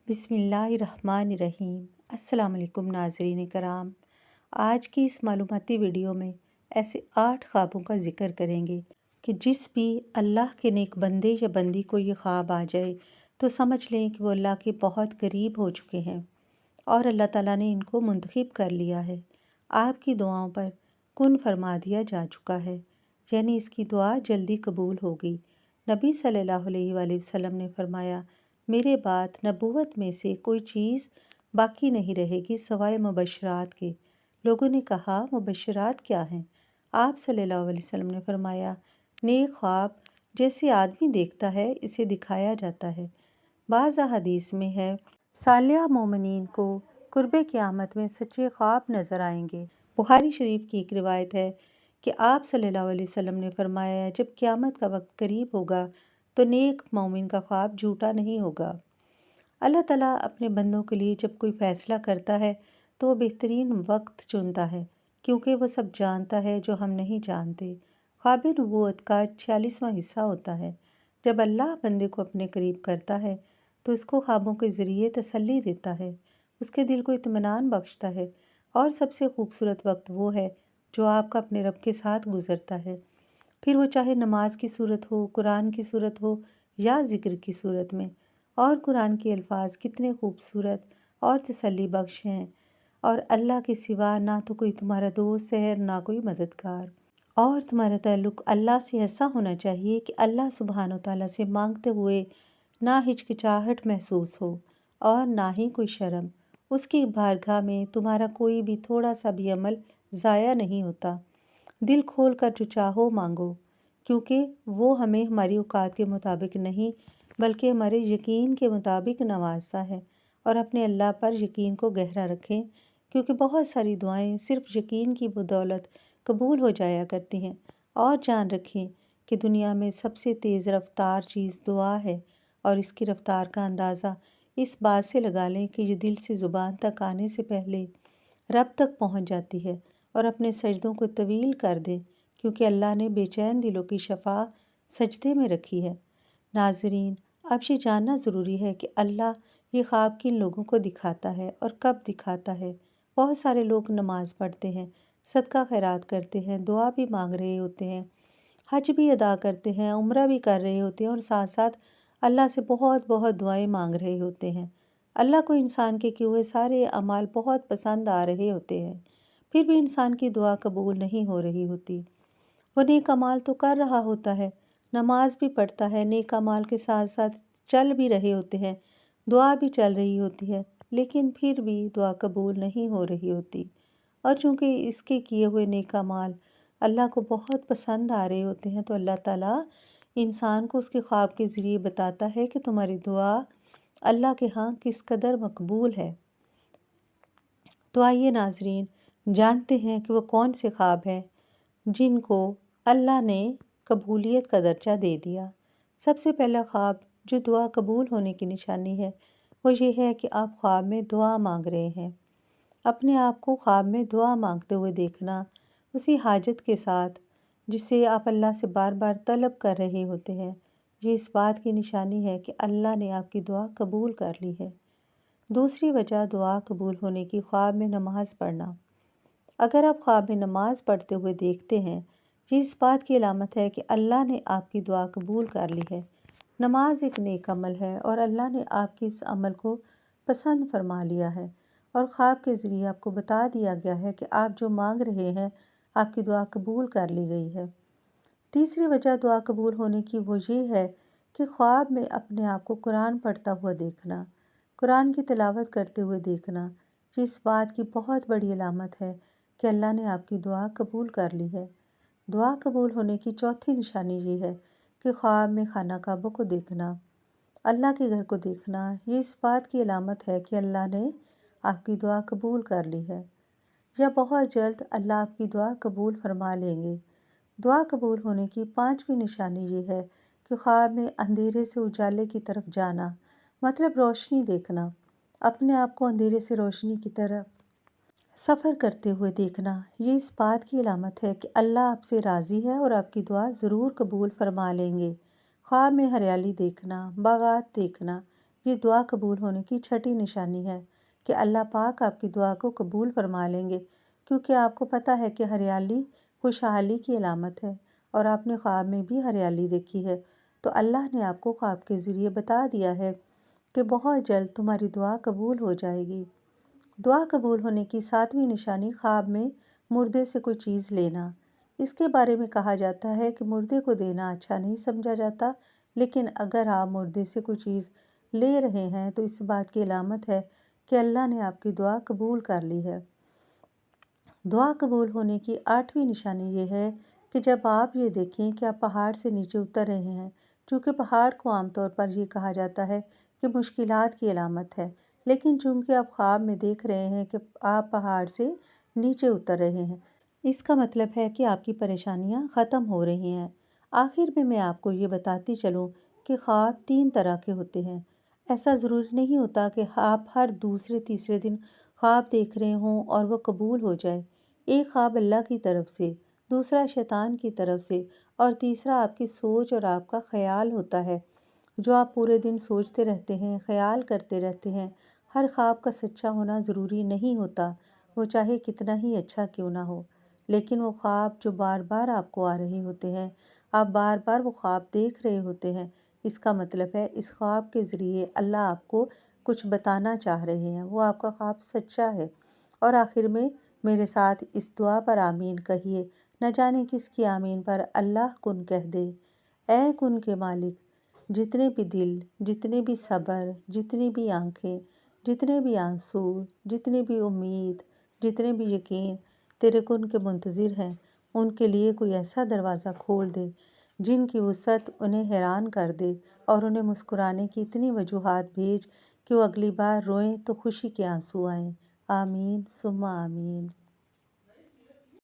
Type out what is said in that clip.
بسم اللہ الرحمن الرحیم۔ السلام علیکم ناظرین کرام۔ آج کی اس معلوماتی ویڈیو میں ایسے 8 خوابوں کا ذکر کریں گے کہ جس بھی اللہ کے نیک بندے یا بندی کو یہ خواب آ جائے تو سمجھ لیں کہ وہ اللہ کے بہت قریب ہو چکے ہیں اور اللہ تعالیٰ نے ان کو منتخب کر لیا ہے، آپ کی دعاؤں پر کن فرما دیا جا چکا ہے، یعنی اس کی دعا جلدی قبول ہوگی۔ نبی صلی اللہ علیہ وآلہ وسلم نے فرمایا، میرے بعد نبوت میں سے کوئی چیز باقی نہیں رہے گی سوائے مبشرات کے۔ لوگوں نے کہا، مبشرات کیا ہیں؟ آپ صلی اللہ علیہ وسلم نے فرمایا، نیک خواب جیسے آدمی دیکھتا ہے اسے دکھایا جاتا ہے۔ بعض احادیث میں ہے، صالح مومنین کو قرب قیامت میں سچے خواب نظر آئیں گے۔ بخاری شریف کی ایک روایت ہے کہ آپ صلی اللہ علیہ وسلم نے فرمایا، جب قیامت کا وقت قریب ہوگا تو نیک مومن کا خواب جھوٹا نہیں ہوگا۔ اللہ تعالیٰ اپنے بندوں کے لیے جب کوئی فیصلہ کرتا ہے تو وہ بہترین وقت چنتا ہے، کیونکہ وہ سب جانتا ہے جو ہم نہیں جانتے۔ خواب نبوت کا 46واں حصہ ہوتا ہے۔ جب اللہ بندے کو اپنے قریب کرتا ہے تو اس کو خوابوں کے ذریعے تسلی دیتا ہے، اس کے دل کو اطمینان بخشتا ہے، اور سب سے خوبصورت وقت وہ ہے جو آپ کا اپنے رب کے ساتھ گزرتا ہے، پھر وہ چاہے نماز کی صورت ہو، قرآن کی صورت ہو یا ذکر کی صورت میں۔ اور قرآن کے الفاظ کتنے خوبصورت اور تسلی بخش ہیں، اور اللہ کے سوا نہ تو کوئی تمہارا دوست ہے نہ کوئی مددگار، اور تمہارا تعلق اللہ سے ایسا ہونا چاہیے کہ اللہ سبحانہ و تعالیٰ سے مانگتے ہوئے نہ ہچکچاہٹ محسوس ہو اور نہ ہی کوئی شرم۔ اس کی بارگاہ میں تمہارا کوئی بھی تھوڑا سا بھی عمل ضائع نہیں ہوتا۔ دل کھول کر جو چاہو مانگو، کیونکہ وہ ہمیں ہماری اوقات کے مطابق نہیں بلکہ ہمارے یقین کے مطابق نوازتا ہے۔ اور اپنے اللہ پر یقین کو گہرا رکھیں، کیونکہ بہت ساری دعائیں صرف یقین کی بدولت قبول ہو جایا کرتی ہیں۔ اور جان رکھیں کہ دنیا میں سب سے تیز رفتار چیز دعا ہے، اور اس کی رفتار کا اندازہ اس بات سے لگا لیں کہ یہ دل سے زبان تک آنے سے پہلے رب تک پہنچ جاتی ہے۔ اور اپنے سجدوں کو طویل کر دیں، کیونکہ اللہ نے بے چین دلوں کی شفا سجدے میں رکھی ہے۔ ناظرین، اب یہ جاننا ضروری ہے کہ اللہ یہ خواب کن لوگوں کو دکھاتا ہے اور کب دکھاتا ہے۔ بہت سارے لوگ نماز پڑھتے ہیں، صدقہ خیرات کرتے ہیں، دعا بھی مانگ رہے ہوتے ہیں، حج بھی ادا کرتے ہیں، عمرہ بھی کر رہے ہوتے ہیں، اور ساتھ ساتھ اللہ سے بہت بہت دعائیں مانگ رہے ہوتے ہیں۔ اللہ کو انسان کے کیے ہوئے سارے اعمال بہت پسند آ رہے ہوتے ہیں، پھر بھی انسان کی دعا قبول نہیں ہو رہی ہوتی۔ وہ نیک اعمال تو کر رہا ہوتا ہے، نماز بھی پڑھتا ہے، نیک اعمال کے ساتھ ساتھ چل بھی رہے ہوتے ہیں، دعا بھی چل رہی ہوتی ہے، لیکن پھر بھی دعا قبول نہیں ہو رہی ہوتی۔ اور چونکہ اس کے کیے ہوئے نیک اعمال اللہ کو بہت پسند آ رہے ہوتے ہیں، تو اللہ تعالیٰ انسان کو اس کے خواب کے ذریعے بتاتا ہے کہ تمہاری دعا اللہ کے ہاں کس قدر مقبول ہے۔ تو آئیے ناظرین، جانتے ہیں کہ وہ کون سے خواب ہیں جن کو اللہ نے قبولیت کا درجہ دے دیا۔ سب سے پہلا خواب جو دعا قبول ہونے کی نشانی ہے وہ یہ ہے کہ آپ خواب میں دعا مانگ رہے ہیں۔ اپنے آپ کو خواب میں دعا مانگتے ہوئے دیکھنا، اسی حاجت کے ساتھ جسے آپ اللہ سے بار بار طلب کر رہے ہوتے ہیں، یہ اس بات کی نشانی ہے کہ اللہ نے آپ کی دعا قبول کر لی ہے۔ دوسری وجہ دعا قبول ہونے کی خواب میں نماز پڑھنا۔ اگر آپ خواب میں نماز پڑھتے ہوئے دیکھتے ہیں، یہ اس بات کی علامت ہے کہ اللہ نے آپ کی دعا قبول کر لی ہے۔ نماز ایک نیک عمل ہے اور اللہ نے آپ کے اس عمل کو پسند فرما لیا ہے، اور خواب کے ذریعے آپ کو بتا دیا گیا ہے کہ آپ جو مانگ رہے ہیں آپ کی دعا قبول کر لی گئی ہے۔ تیسری وجہ دعا قبول ہونے کی وہ یہ ہے کہ خواب میں اپنے آپ کو قرآن پڑھتا ہوا دیکھنا، قرآن کی تلاوت کرتے ہوئے دیکھنا، یہ اس بات کی بہت بڑی علامت ہے کہ اللہ نے آپ کی دعا قبول کر لی ہے۔ دعا قبول ہونے کی چوتھی نشانی یہ ہے کہ خواب میں خانہ کعبہ کو دیکھنا، اللہ کے گھر کو دیکھنا، یہ اس بات کی علامت ہے کہ اللہ نے آپ کی دعا قبول کر لی ہے، یا بہت جلد اللہ آپ کی دعا قبول فرما لیں گے۔ دعا قبول ہونے کی پانچویں نشانی یہ ہے کہ خواب میں اندھیرے سے اجالے کی طرف جانا، مطلب روشنی دیکھنا، اپنے آپ کو اندھیرے سے روشنی کی طرف سفر کرتے ہوئے دیکھنا، یہ اس بات کی علامت ہے کہ اللہ آپ سے راضی ہے اور آپ کی دعا ضرور قبول فرما لیں گے۔ خواب میں ہریالی دیکھنا، باغات دیکھنا، یہ دعا قبول ہونے کی چھٹی نشانی ہے کہ اللہ پاک آپ کی دعا کو قبول فرما لیں گے، کیونکہ آپ کو پتہ ہے کہ ہریالی خوشحالی کی علامت ہے اور آپ نے خواب میں بھی ہریالی دیکھی ہے، تو اللہ نے آپ کو خواب کے ذریعے بتا دیا ہے کہ بہت جلد تمہاری دعا قبول ہو جائے گی۔ دعا قبول ہونے کی 7ویں نشانی خواب میں مردے سے کوئی چیز لینا۔ اس کے بارے میں کہا جاتا ہے کہ مردے کو دینا اچھا نہیں سمجھا جاتا، لیکن اگر آپ مردے سے کوئی چیز لے رہے ہیں تو اس بات کی علامت ہے کہ اللہ نے آپ کی دعا قبول کر لی ہے۔ دعا قبول ہونے کی 8ویں نشانی یہ ہے کہ جب آپ یہ دیکھیں کہ آپ پہاڑ سے نیچے اتر رہے ہیں، چونکہ پہاڑ کو عام طور پر یہ کہا جاتا ہے کہ مشکلات کی علامت ہے، لیکن چونکہ آپ خواب میں دیکھ رہے ہیں کہ آپ پہاڑ سے نیچے اتر رہے ہیں، اس کا مطلب ہے کہ آپ کی پریشانیاں ختم ہو رہی ہیں۔ آخر میں آپ کو یہ بتاتی چلوں کہ خواب 3 طرح کے ہوتے ہیں۔ ایسا ضروری نہیں ہوتا کہ آپ ہر دوسرے تیسرے دن خواب دیکھ رہے ہوں اور وہ قبول ہو جائے۔ ایک خواب اللہ کی طرف سے، دوسرا شیطان کی طرف سے اور تیسرا آپ کی سوچ اور آپ کا خیال ہوتا ہے، جو آپ پورے دن سوچتے رہتے ہیں، خیال کرتے رہتے ہیں۔ ہر خواب کا سچا ہونا ضروری نہیں ہوتا، وہ چاہے کتنا ہی اچھا کیوں نہ ہو، لیکن وہ خواب جو بار بار آپ کو آ رہے ہوتے ہیں، آپ بار بار وہ خواب دیکھ رہے ہوتے ہیں، اس کا مطلب ہے اس خواب کے ذریعے اللہ آپ کو کچھ بتانا چاہ رہے ہیں، وہ آپ کا خواب سچا ہے۔ اور آخر میں میرے ساتھ اس دعا پر آمین کہیے، نہ جانے کس کی آمین پر اللہ کن کہہ دے۔ اے کن کے مالک، جتنے بھی دل، جتنے بھی صبر، جتنی بھی آنکھیں، جتنے بھی آنسو، جتنی بھی امید، جتنے بھی یقین تیرے کن کے منتظر ہیں، ان کے لیے کوئی ایسا دروازہ کھول دے جن کی وسعت انہیں حیران کر دے، اور انہیں مسکرانے کی اتنی وجوہات بھیج کہ وہ اگلی بار روئیں تو خوشی کے آنسو آئیں۔ آمین ثم آمین۔